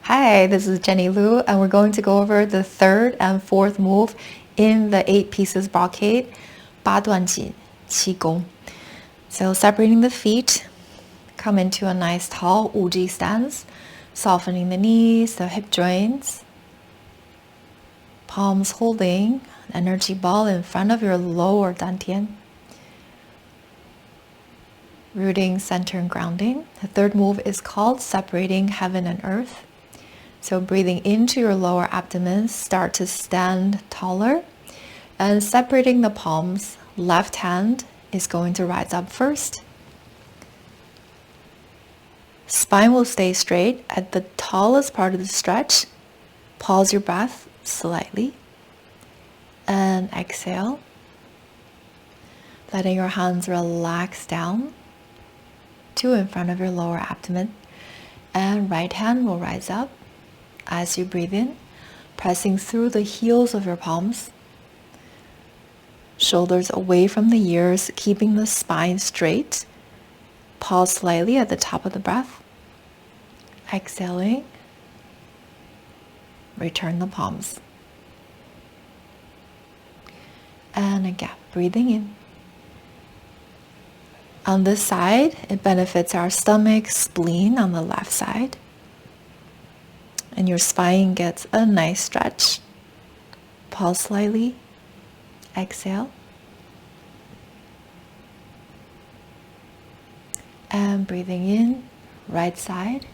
Hi, this is Jenny Lu, and we're going to go over the third and fourth move in the 8 pieces brocade, Duan Jin, Qigong. So separating the feet, come into a nice tall Wuji stance, softening the knees, the hip joints, palms holding an energy ball in front of your lower dantian. Rooting, center, and grounding. The third move is called separating heaven and earth. So breathing into your lower abdomen, start to stand taller. And separating the palms, left hand is going to rise up first. Spine will stay straight at the tallest part of the stretch. Pause your breath slightly. And exhale. Letting your hands relax down to in front of your lower abdomen. And right hand will rise up. As you breathe in, pressing through the heels of your palms, shoulders away from the ears, keeping the spine straight. Pause slightly at the top of the breath. Exhaling, return the palms. And again, breathing in. On this side, it benefits our stomach, spleen on the left side. And your spine gets a nice stretch. Pause slightly. Exhale. And breathing in, right side.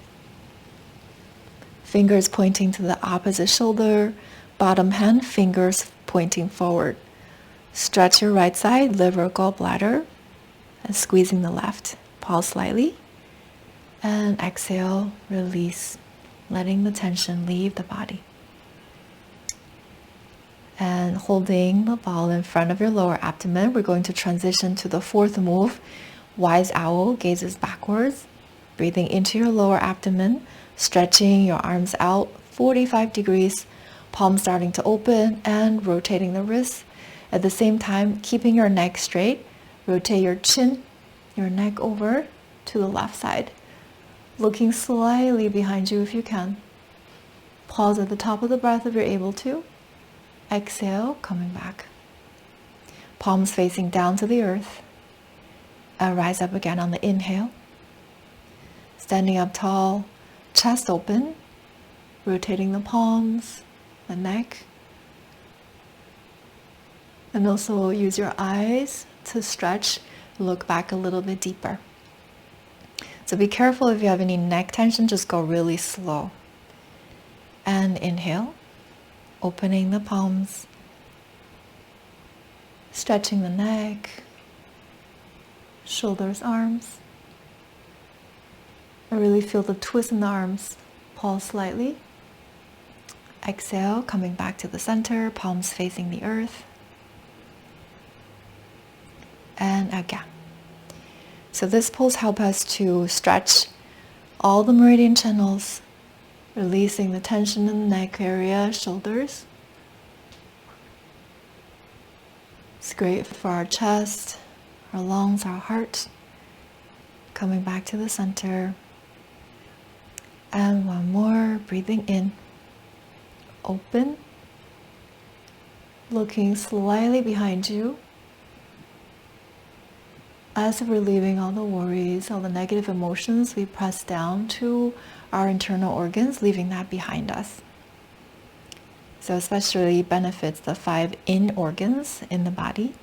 Fingers pointing to the opposite shoulder. Bottom hand, fingers pointing forward. Stretch your right side, liver, gallbladder. And squeezing the left. Pause slightly. And exhale, release. Letting the tension leave the body. And holding the ball in front of your lower abdomen, we're going to transition to the fourth move. Wise owl, gazes backwards. Breathing into your lower abdomen, stretching your arms out 45 degrees, palms starting to open and rotating the wrists. At the same time, keeping your neck straight, rotate your chin, your neck over to the left side. Looking slightly behind you if you can. Pause at the top of the breath if you're able to. Exhale, coming back. Palms facing down to the earth. And rise up again on the inhale. Standing up tall, chest open. Rotating the palms, the neck. And also use your eyes to stretch. Look back a little bit deeper. So be careful if you have any neck tension, just go really slow. And inhale, opening the palms, stretching the neck, shoulders, arms. I really feel the twist in the arms. Pause slightly. Exhale, coming back to the center, palms facing the earth. And again. So this pose helps us to stretch all the meridian channels, releasing the tension in the neck area, shoulders. It's great for our chest, our lungs, our heart. Coming back to the center. And one more, breathing in. Open. Looking slightly behind you. As if we're leaving all the worries, all the negative emotions, we press down to our internal organs, leaving that behind us. So especially benefits the 5 in organs in the body.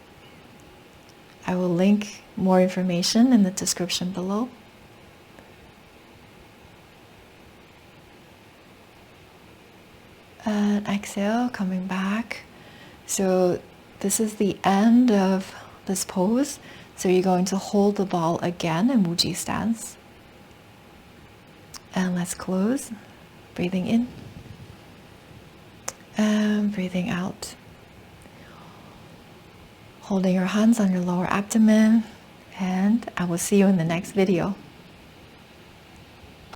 I will link more information in the description below. And exhale, coming back. So this is the end of this pose. So you're going to hold the ball again in Wuji stance. And let's close. Breathing in. And breathing out. Holding your hands on your lower abdomen. And I will see you in the next video.